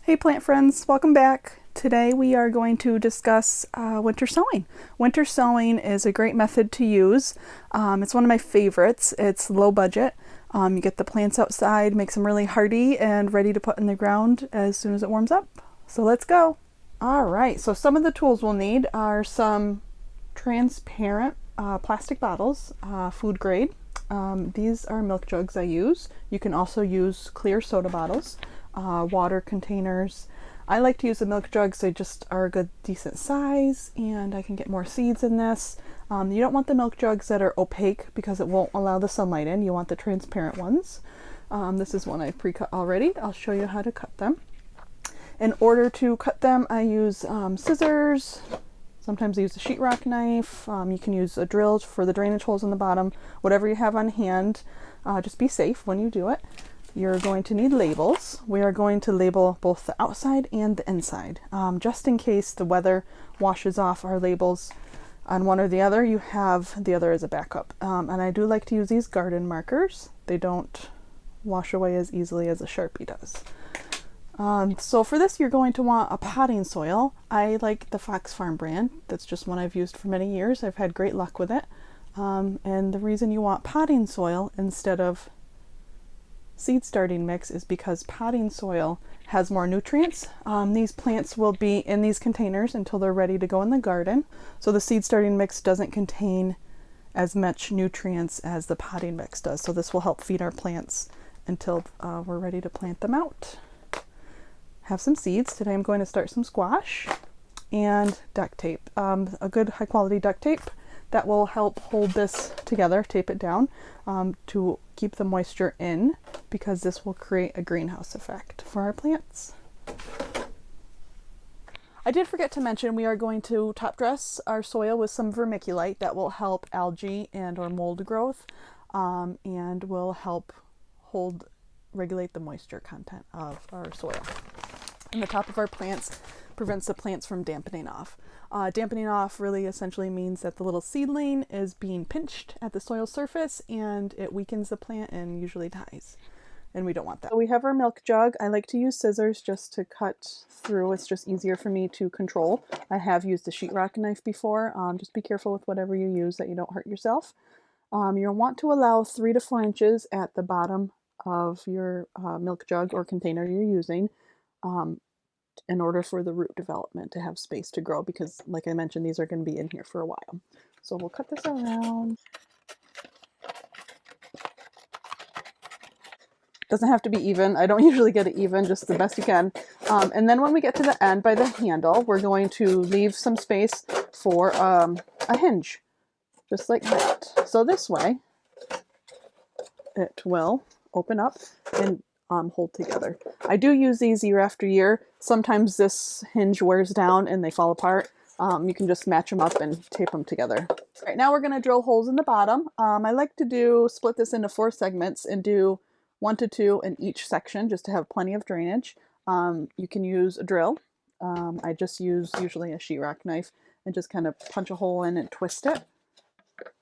Hey plant friends, welcome back. Today we are going to discuss winter sowing. Winter sowing is a great method to use. It's one of my favorites. It's low budget. You get the plants outside, makes them really hardy and ready to put in the ground as soon as it warms up. So let's go. All right, so some of the tools we'll need are some transparent plastic bottles, food grade. These are milk jugs I use. You can also use clear soda bottles, water containers. I like to use the milk jugs. They just are a good decent size and I can get more seeds in this. You don't want the milk jugs that are opaque because it won't allow the sunlight in. You want the transparent ones. This is one I've pre-cut already. I'll show you how to cut them. In order to cut them, I use scissors. Sometimes I use a sheetrock knife. You can use a drill for the drainage holes in the bottom. Whatever you have on hand, just be safe when you do it. You're going to need labels. We are going to label both the outside and the inside. Just in case the weather washes off our labels on one or the other, you have the other as a backup. And I do like to use these garden markers. They don't wash away as easily as a Sharpie does. So for this, you're going to want a potting soil. I like the Fox Farm brand. That's just one I've used for many years. I've had great luck with it. And the reason you want potting soil instead of seed starting mix is because potting soil has more nutrients. These plants will be in these containers until they're ready to go in the garden. So the seed starting mix doesn't contain as much nutrients as the potting mix does. So this will help feed our plants until we're ready to plant them out. Have some seeds. Today I'm going to start some squash and duct tape. A good high quality duct tape that will help hold this together, tape it down to keep the moisture in, because this will create a greenhouse effect for our plants. I did forget to mention we are going to top dress our soil with some vermiculite that will help algae and or mold growth and will help regulate the moisture content of our soil. And the top of our plants prevents the plants from dampening off. Dampening off really essentially means that the little seedling is being pinched at the soil surface and it weakens the plant and usually dies. And we don't want that. So we have our milk jug. I like to use scissors just to cut through. It's just easier for me to control. I have used a sheetrock knife before. Just be careful with whatever you use that you don't hurt yourself. You'll want to allow 3 to 4 inches at the bottom of your milk jug or container you're using in order for the root development to have space to grow, because like I mentioned, these are going to be in here for a while. So we'll cut this around. Doesn't have to be even. I don't usually get it even, just the best you can. And then when we get to the end by the handle, we're going to leave some space for a hinge, just like that. So this way it will open up and hold together. I do use these year after year. Sometimes this hinge wears down and they fall apart. You can just match them up and tape them together. All right, now we're going to drill holes in the bottom. I like to split this into 4 segments and do 1 to 2 in each section just to have plenty of drainage. You can use a drill. I just use usually a sheetrock knife and just kind of punch a hole in and twist it.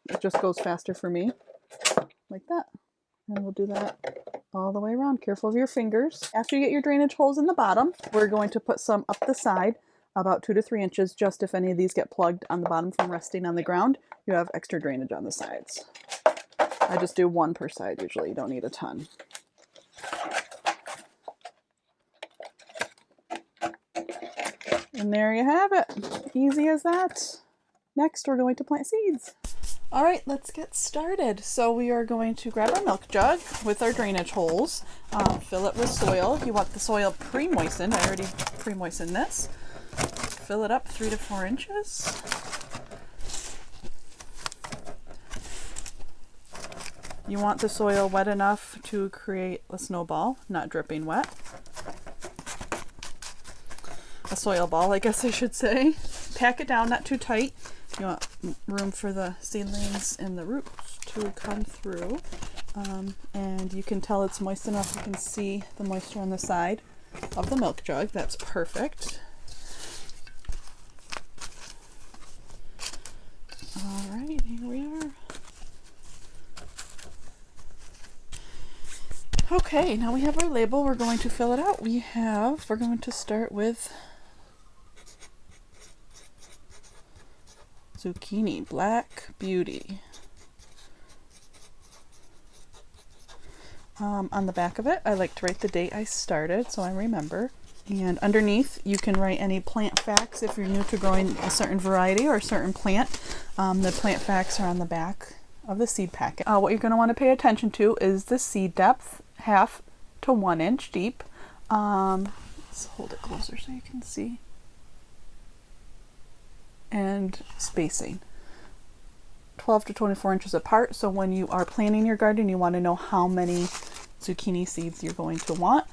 It just goes faster for me, like that. And we'll do that all the way around. Careful of your fingers. After you get your drainage holes in the bottom, we're going to put some up the side, about 2 to 3 inches, just if any of these get plugged on the bottom from resting on the ground, you have extra drainage on the sides. I just do 1 per side usually. You don't need a ton. And there you have it. Easy as that. Next, we're going to plant seeds. All right, let's get started. So we are going to grab our milk jug with our drainage holes, fill it with soil. You want the soil pre-moistened. I already pre-moistened this. Fill it up 3 to 4 inches. You want the soil wet enough to create a snowball, not dripping wet. A soil ball, I guess I should say. Pack it down, not too tight. You want room for the seedlings and the roots to come through. And you can tell it's moist enough. You can see the moisture on the side of the milk jug. That's perfect. All right, here we are. Okay, now we have our label. We're going to fill it out. We're going to start with zucchini, Black Beauty. On the back of it, I like to write the date I started so I remember. And underneath, you can write any plant facts if you're new to growing a certain variety or a certain plant. The plant facts are on the back of the seed packet. What you're going to want to pay attention to is the seed depth, 1/2 to 1 inch deep. Let's hold it closer so you can see. And spacing, 12 to 24 inches apart. So when you are planting your garden, you want to know how many zucchini seeds you're going to want.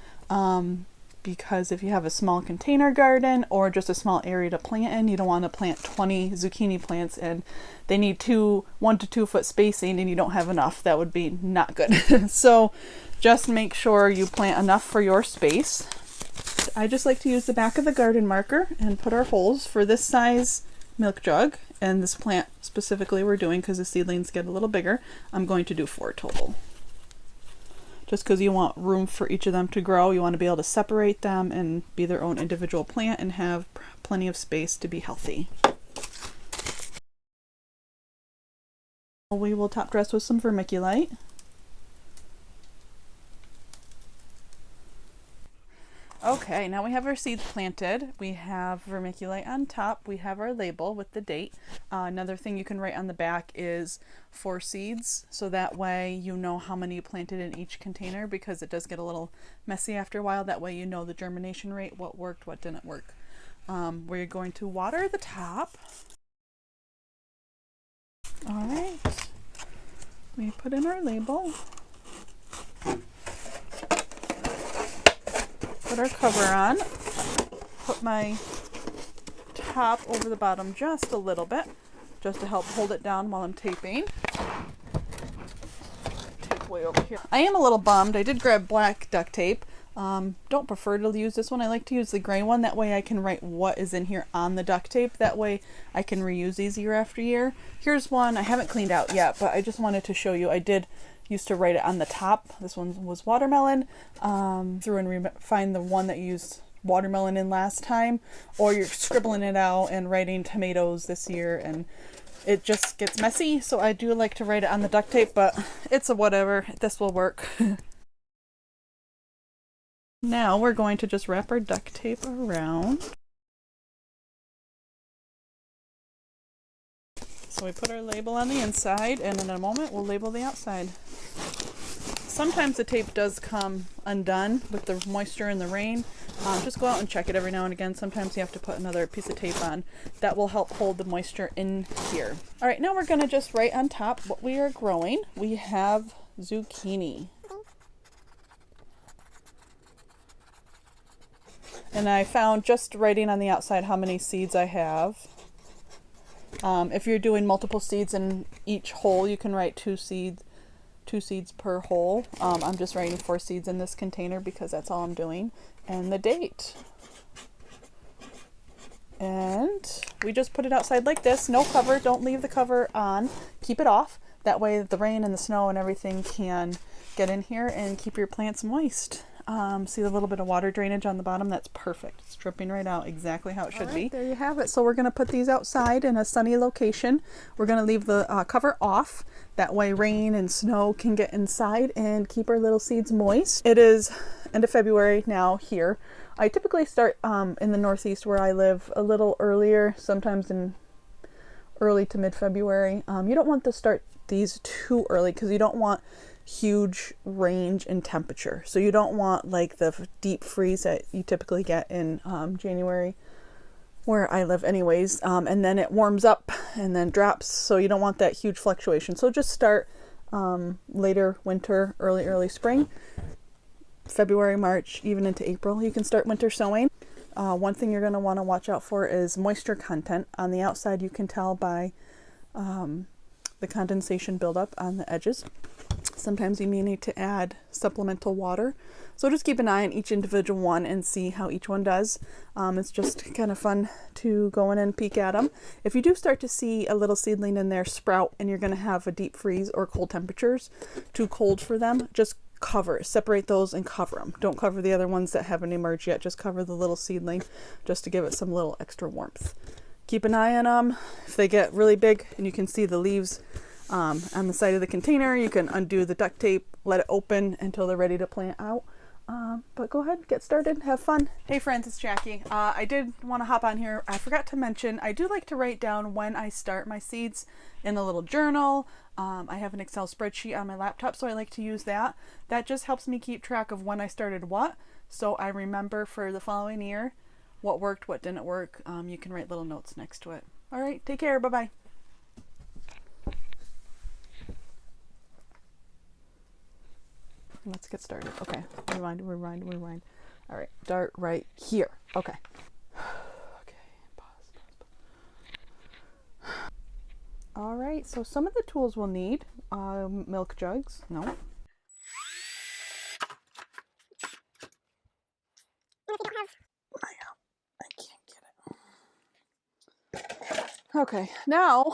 Because if you have a small container garden or just a small area to plant in, you don't want to plant 20 zucchini plants and they need 1 to 2 foot spacing and you don't have enough. That would be not good. So just make sure you plant enough for your space. I just like to use the back of the garden marker and put our holes for this size milk jug, and this plant specifically we're doing because the seedlings get a little bigger. I'm going to do 4 total. Just because you want room for each of them to grow, you want to be able to separate them and be their own individual plant and have plenty of space to be healthy. We will top dress with some vermiculite. Okay, now we have our seeds planted. We have vermiculite on top. We have our label with the date. Another thing you can write on the back is 4 seeds, so that way you know how many you planted in each container, because it does get a little messy after a while. That way you know the germination rate, what worked, what didn't work. We're going to water the top. All right, we put in our label. Put our cover on, put my top over the bottom just a little bit, just to help hold it down while I'm taping. Tape way over here. I am a little bummed. I did grab black duct tape. Don't prefer to use this one. I like to use the gray one. That way I can write what is in here on the duct tape. That way I can reuse these year after year. Here's one I haven't cleaned out yet, but I just wanted to show you. I did used to write it on the top. This one was watermelon. Through and find the one that you used watermelon in last time, or you're scribbling it out and writing tomatoes this year and it just gets messy. So I do like to write it on the duct tape, but it's a whatever. This will work. Now we're going to just wrap our duct tape around. So we put our label on the inside, and in a moment we'll label the outside. Sometimes the tape does come undone with the moisture and the rain. Just go out and check it every now and again. Sometimes you have to put another piece of tape on. That will help hold the moisture in here. All right, now we're going to just write on top what we are growing. We have zucchini. And I found just writing on the outside how many seeds I have. If you're doing multiple seeds in each hole, you can write 2 seeds per hole. I'm just writing 4 seeds in this container because that's all I'm doing. And the date. And we just put it outside like this. No cover. Don't leave the cover on. Keep it off. That way the rain and the snow and everything can get in here and keep your plants moist. See the little bit of water drainage on the bottom? That's perfect. It's dripping right out exactly how it should be. There you have it. So we're going to put these outside in a sunny location. We're going to leave the cover off. That way rain and snow can get inside and keep our little seeds moist. It is end of February now here. I typically start in the Northeast where I live a little earlier, sometimes in early to mid-February. You don't want to start these too early because you don't want huge range in temperature. So you don't want like the deep freeze that you typically get in January where I live anyways, and then it warms up and then drops, so you don't want that huge fluctuation. So just start later winter, early spring, February, March, even into April. You can start winter sowing. One thing you're going to want to watch out for is moisture content. On the outside you can tell by the condensation buildup on the edges. Sometimes you may need to add supplemental water. So just keep an eye on each individual one and see how each one does. It's just kind of fun to go in and peek at them. If you do start to see a little seedling in there sprout and you're going to have a deep freeze or cold temperatures, too cold for them, just separate those and cover them. Don't cover the other ones that haven't emerged yet. Just cover the little seedling just to give it some little extra warmth. Keep an eye on them. If they get really big and you can see the leaves on the side of the container, you can undo the duct tape, let it open until they're ready to plant out. But go ahead, get started, have fun. Hey friends, it's Jackie. I did want to hop on here. I forgot to mention, I do like to write down when I start my seeds in a little journal. I have an Excel spreadsheet on my laptop, so I like to use that. That just helps me keep track of when I started what, so I remember for the following year what worked, what didn't work. You can write little notes next to it. All right, take care, bye-bye. Let's get started. Okay, rewind. All right, start right here. Okay. Okay, pause. All right, so some of the tools we'll need, milk jugs, no. I can't get it. Okay, now,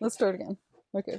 let's start again. Okay.